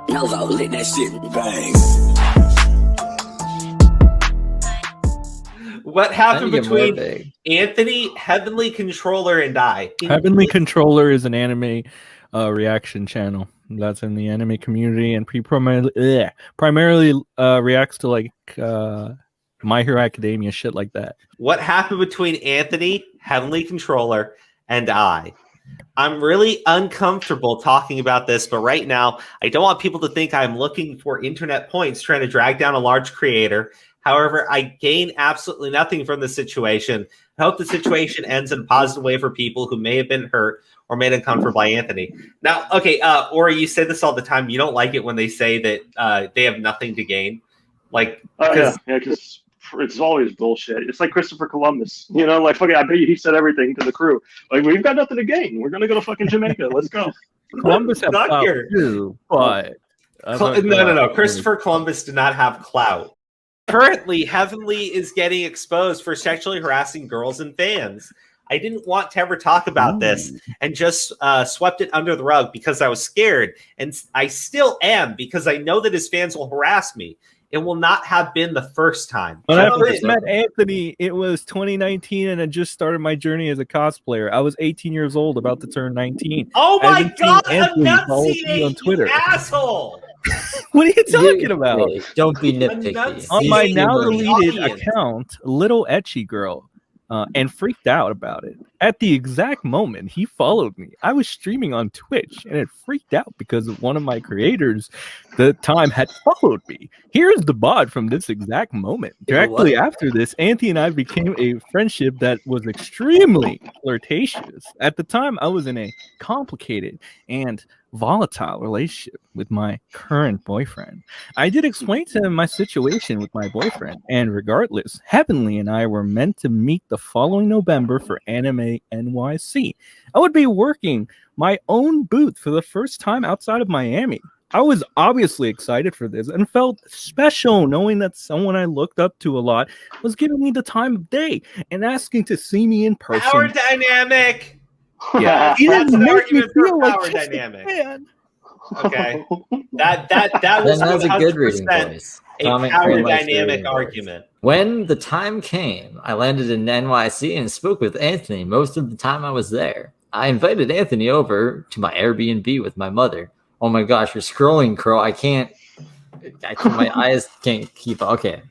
Novo lit that shit bang. What happened between Anthony, Heavenly Controller, and I? Heavenly Controller is an anime reaction channel that's in the anime community and primarily reacts to like My Hero Academia, shit like that. What happened between Anthony, Heavenly Controller, and I? I'm really uncomfortable talking about this, but right now, I don't want people to think I'm looking for internet points trying to drag down a large creator. However, I gain absolutely nothing from the situation. I hope the situation ends in a positive way for people who may have been hurt or made uncomfortable by Anthony. Now, okay, Ori, you say this all the time. You don't like it when they say that they have nothing to gain. Like, because it's always bullshit. It's like Christopher Columbus, you know, like fucking. I bet he said everything to the crew. Like, we've got nothing to gain. We're gonna go to fucking Jamaica. Let's go. Columbus had clout too, but no. Christopher Columbus did not have clout. Currently, Heavenly is getting exposed for sexually harassing girls and fans. I didn't want to ever talk about this and just swept it under the rug because I was scared, and I still am because I know that his fans will harass me. It will not have been the first time. When I first met Anthony, it was 2019, and I just started my journey as a cosplayer. I was 18 years old, about to turn 19. Oh my God, enunciate, on Twitter. You asshole! What are you talking about? Don't be nitpicky. On my now deleted account, Little Etchy Girl, and freaked out about it. At the exact moment he followed me, I was streaming on Twitch, and it freaked out because one of my creators at the time had followed me. Here's the bot from this exact moment. Directly after this, Anthony and I became a friendship that was extremely flirtatious. At the time, I was in a complicated and volatile relationship with my current boyfriend. I did explain to him my situation with my boyfriend, and regardless, Heavenly and I were meant to meet the following November for Anime NYC. I would be working my own booth for the first time outside of Miami. I was obviously excited for this and felt special knowing that someone I looked up to a lot was giving me the time of day and asking to see me in person. Power dynamic! Yeah, that's an argument for power dynamic. Okay, that was a good reading voice. A power dynamic argument. When the time came, I landed in NYC and spoke with Anthony most of the time I was there. I invited Anthony over to my Airbnb with my mother. Oh my gosh, you're scrolling, Crow. My eyes can't keep up. Okay.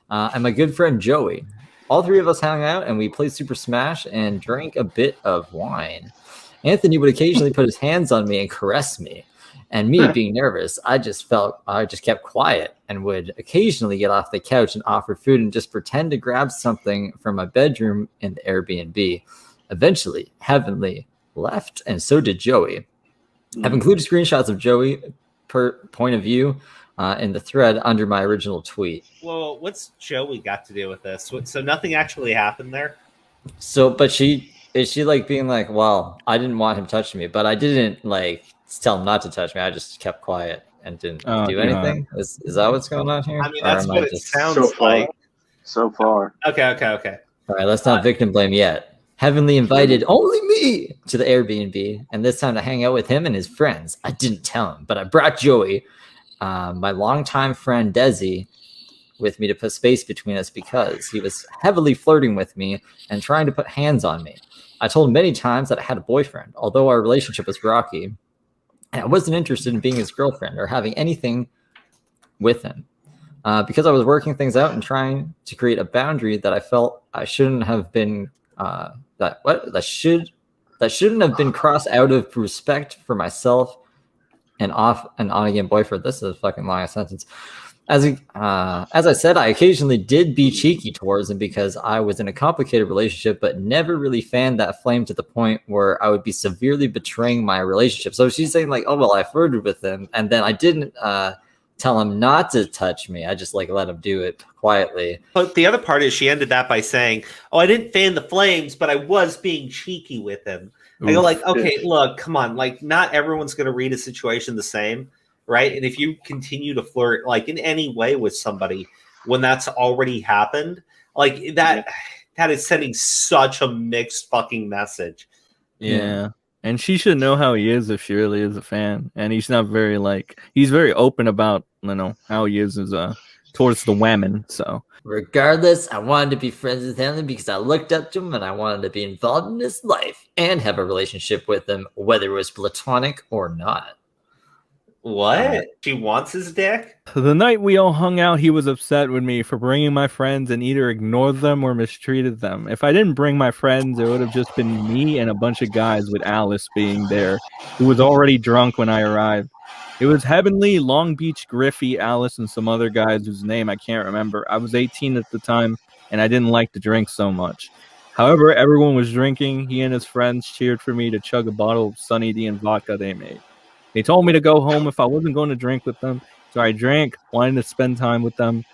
And my good friend Joey. All three of us hung out and we played Super Smash and drank a bit of wine. Anthony would occasionally put his hands on me and caress me. And me being nervous, I just kept quiet and would occasionally get off the couch and offer food and just pretend to grab something from my bedroom in the Airbnb. Eventually, Heavenly left, and so did Joey. I've included screenshots of Joey per point of view in the thread under my original tweet. Well, what's Joey got to do with this? So nothing actually happened there? So, but she like being like, well, I didn't want him touching me, but I didn't like tell him not to touch me. I just kept quiet and didn't do anything. Is that what's going on here? I mean, that's what it sounds like. So far. Okay. All right, let's not victim blame yet. Heavenly invited only me to the Airbnb, and this time to hang out with him and his friends. I didn't tell him, but I brought Joey, my longtime friend Desi, with me to put space between us because he was heavily flirting with me and trying to put hands on me. I told him many times that I had a boyfriend, although our relationship was rocky, and I wasn't interested in being his girlfriend or having anything with him. Because I was working things out and trying to create a boundary that I felt I shouldn't have been that shouldn't have been crossed out of respect for myself and off and on again boyfriend. This is a fucking long sentence. As I said, I occasionally did be cheeky towards him because I was in a complicated relationship, but never really fanned that flame to the point where I would be severely betraying my relationship. So she's saying like, oh, well, I flirted with him and then I didn't tell him not to touch me. I just like let him do it quietly. But the other part is she ended that by saying, oh, I didn't fan the flames, but I was being cheeky with him. I go like, okay, look, come on. Like not everyone's going to read a situation the same. Right. And if you continue to flirt like in any way with somebody when that's already happened, like that is sending such a mixed fucking message. Yeah. And she should know how he is if she really is a fan. And he's not very he's very open about how he is towards the women. So regardless, I wanted to be friends with him because I looked up to him and I wanted to be involved in his life and have a relationship with him, whether it was platonic or not. What? She wants his dick? The night we all hung out, he was upset with me for bringing my friends and either ignored them or mistreated them. If I didn't bring my friends, it would have just been me and a bunch of guys with Alice being there, who was already drunk when I arrived. It was Heavenly, Long Beach, Griffey, Alice, and some other guys whose name I can't remember. I was 18 at the time, and I didn't like to drink so much. However, everyone was drinking. He and his friends cheered for me to chug a bottle of Sunny D and vodka they made. They told me to go home if I wasn't going to drink with them, so I drank, wanted to spend time with them,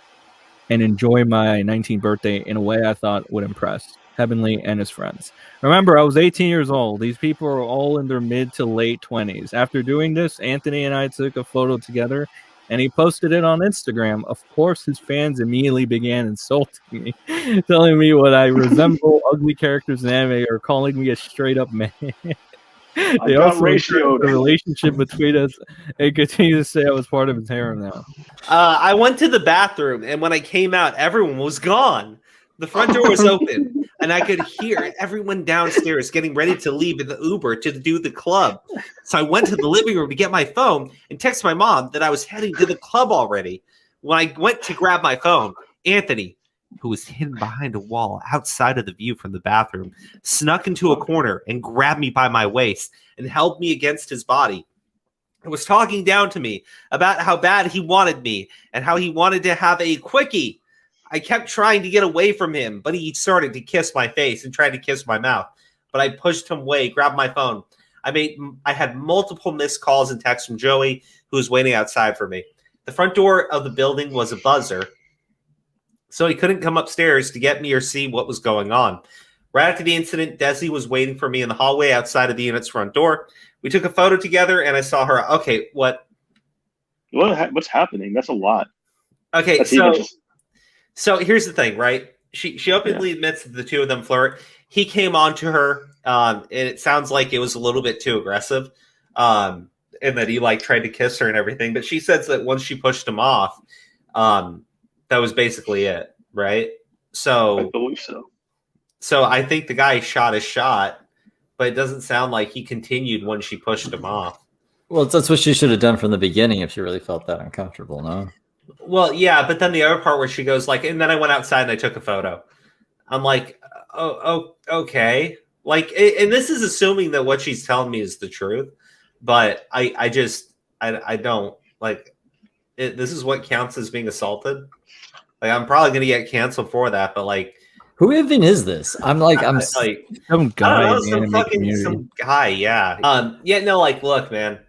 and enjoy my 19th birthday in a way I thought would impress Heavenly and his friends. Remember, I was 18 years old. These people are all in their mid to late 20s. After doing this, Anthony and I took a photo together, and he posted it on Instagram. Of course, his fans immediately began insulting me, telling me what I resemble ugly characters in anime or calling me a straight-up man. They also ratioed the relationship between us and continue to say I was part of his harem now. I went to the bathroom, and when I came out, everyone was gone. The front door was open, and I could hear everyone downstairs getting ready to leave in the Uber to do the club. So I went to the living room to get my phone and text my mom that I was heading to the club already. When I went to grab my phone, Anthony, who was hidden behind a wall outside of the view from the bathroom, snuck into a corner and grabbed me by my waist and held me against his body. He was talking down to me about how bad he wanted me and how he wanted to have a quickie. I kept trying to get away from him, but he started to kiss my face and tried to kiss my mouth. But I pushed him away, grabbed my phone. I had multiple missed calls and texts from Joey, who was waiting outside for me. The front door of the building was a buzzer, so he couldn't come upstairs to get me or see what was going on. Right after the incident, Desi was waiting for me in the hallway outside of the unit's front door. We took a photo together, and I saw her. Okay, what? What's happening? That's a lot. Okay, so here's the thing, right? She openly admits that the two of them flirt. He came on to her, and it sounds like it was a little bit too aggressive, and that he tried to kiss her and everything. But she says that once she pushed him off, that was basically it, right? So I believe so. So I think the guy shot his shot, but it doesn't sound like he continued when she pushed him off. Well, that's what she should have done from the beginning if she really felt that uncomfortable, no? Well, yeah, but then the other part where she goes and then I went outside and I took a photo. I'm like, oh, okay. And this is assuming that what she's telling me is the truth, but I don't this is what counts as being assaulted. I'm probably going to get canceled for that, but who even is this? I'm some guy some guy, yeah. Look, man.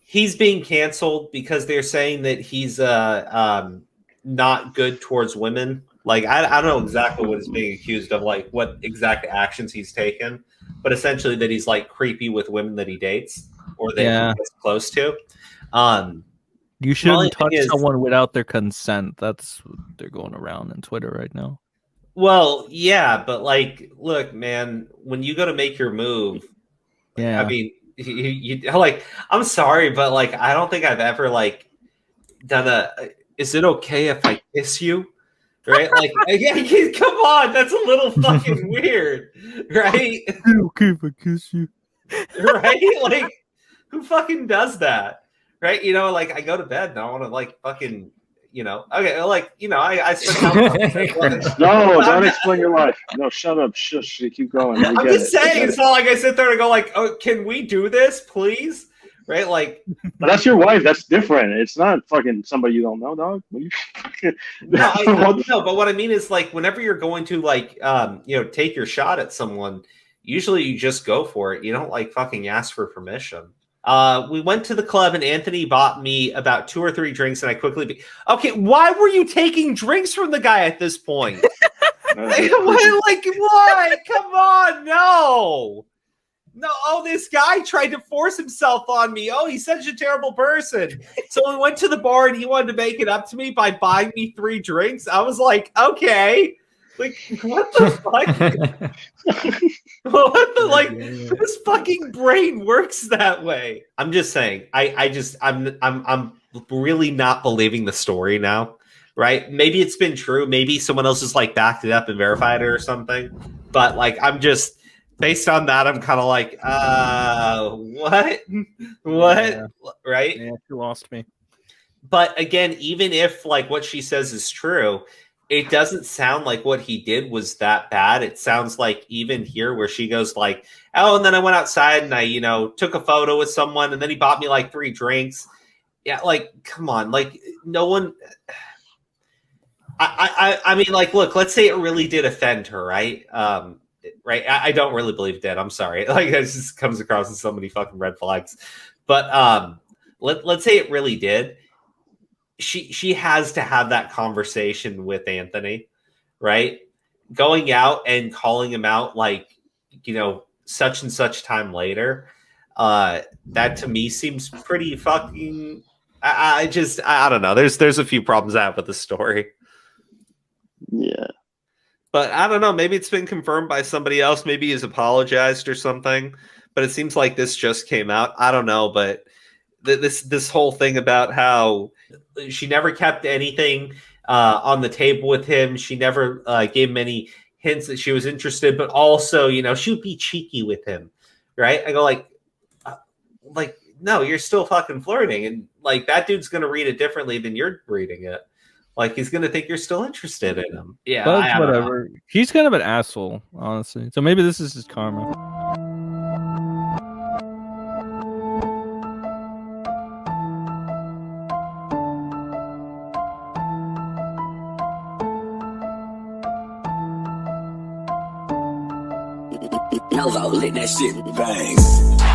He's being canceled because they're saying that he's not good towards women. I don't know exactly what he's being accused of, what exact actions he's taken, but essentially that he's creepy with women that he dates or that he gets close to. You shouldn't touch someone without their consent. That's what they're going around on Twitter right now. Well, yeah, but look, man, when you go to make your move, I mean, you I'm sorry, but I don't think I've ever done is it okay if I kiss you? Right? Come on, that's a little fucking weird, right? Is it okay if I kiss you? Right? Who fucking does that? Right? I go to bed and I want to fucking, okay, I spend time. No, don't explain your life. No, shut up. Shush. Keep going. I'm just saying, it's not I sit there and go oh, can we do this, please? Right? But that's your wife. That's different. It's not fucking somebody you don't know, dog. No, but what I mean is whenever you're going to take your shot at someone, usually you just go for it. You don't fucking ask for permission. We went to the club and Anthony bought me about 2 or 3 drinks and I quickly okay, why were you taking drinks from the guy at this point? What? Come on, no. Oh, this guy tried to force himself on me. Oh, he's such a terrible person. So we went to the bar and he wanted to make it up to me by buying me 3 drinks. I was like, okay. Like, what the fuck? What the, like, this fucking brain works that way. I'm just saying. I'm really not believing the story now. Right? Maybe it's been true. Maybe someone else has like backed it up and verified it or something. But like, I'm just based on that. I'm kind of like, what? Yeah. Right? Yeah, you lost me. But again, even if like what she says is true, it doesn't sound like what he did was that bad. It sounds like even here where she goes like, oh, and then I went outside and I, took a photo with someone and then he bought me like 3 drinks. Yeah, like, come on. Like, no one. I mean, like, look, let's say it really did offend her, right? Right. I don't really believe it did. I'm sorry. Like, it just comes across as so many fucking red flags. But let's say it really did. She has to have that conversation with Anthony, right? Going out and calling him out, like, such and such time later. That to me seems pretty fucking. I don't know. There's a few problems I have with the story. Yeah. But I don't know. Maybe it's been confirmed by somebody else. Maybe he's apologized or something. But it seems like this just came out. I don't know. But this whole thing about how she never kept anything on the table with him. She never gave him any hints that she was interested. But also, she would be cheeky with him, right? I go like, no, you're still fucking flirting, and like that dude's gonna read it differently than you're reading it. Like, he's gonna think you're still interested in him. Yeah, but whatever. He's kind of an asshole, honestly. So maybe this is his karma. Novo lit that shit, bang.